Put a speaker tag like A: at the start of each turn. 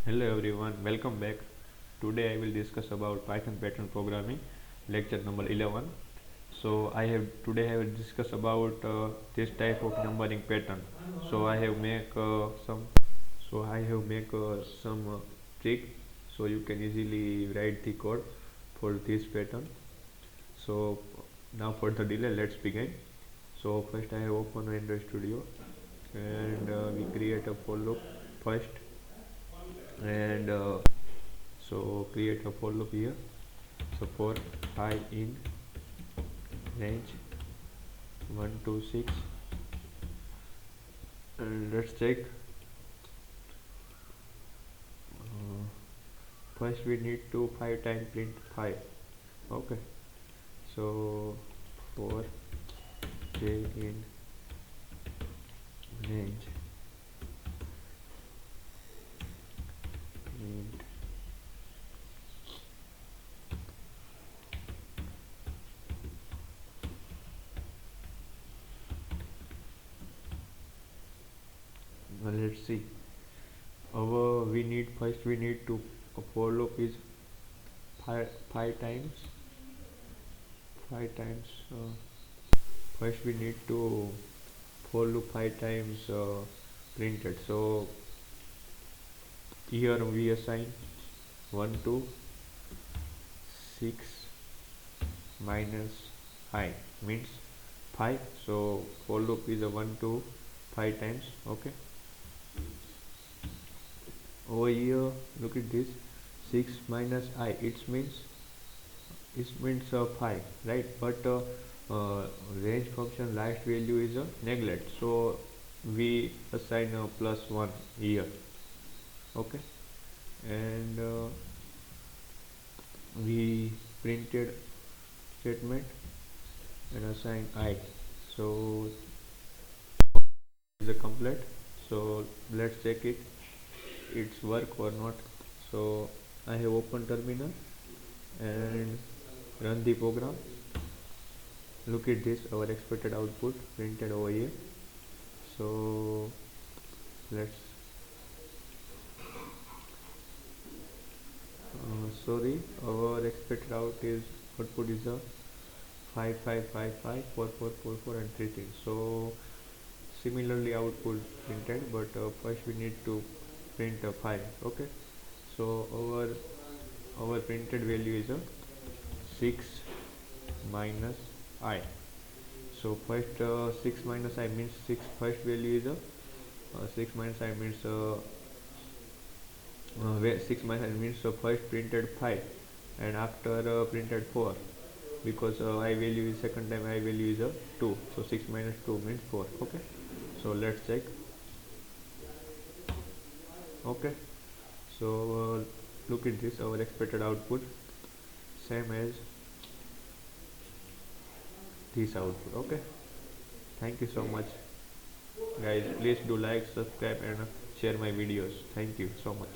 A: Hello everyone, welcome back. Today I will discuss about Python pattern programming, lecture number 11. So I will discuss about this type of numbering pattern. So I have make some trick so you can easily write the code for this pattern. So now for the delay, let's begin. So first I have opened Android Studio and we create a for loop first and so create a for loop here. So for I in range 1 to 6 and let's check. First we need to 5 times print 5. Okay, so for j in range print let's see. Our we need to for loop is 5 times 5 times first we need to for loop 5 times printed. So here we assign 1 to 6 minus I means 5. So for loop is a 1 to 5 times. Okay, over here look at this, 6 minus I it means 5, right? But range function last value is a neglect, so we assign a plus 1 here. Okay, and we printed statement and assign I, so is a complete. So let's check it's work or not. So I have opened terminal and run the program. Look at this, our expected output printed over here. So let's sorry, our expected output is a 5555 4444 and 33. So similarly output printed, but first we need to print a 5. Okay, so our printed value is a 6 minus I. So first 6 minus I means 6, first value is a 6 minus I means 6 minus I means first printed 5 and after printed 4, because I value is second time I value is a 2, so 6 minus 2 means 4. Okay, so let's check. Okay, so look at this, our expected output same as this output. Okay, thank you so much guys, please do like, subscribe and share my videos. Thank you so much.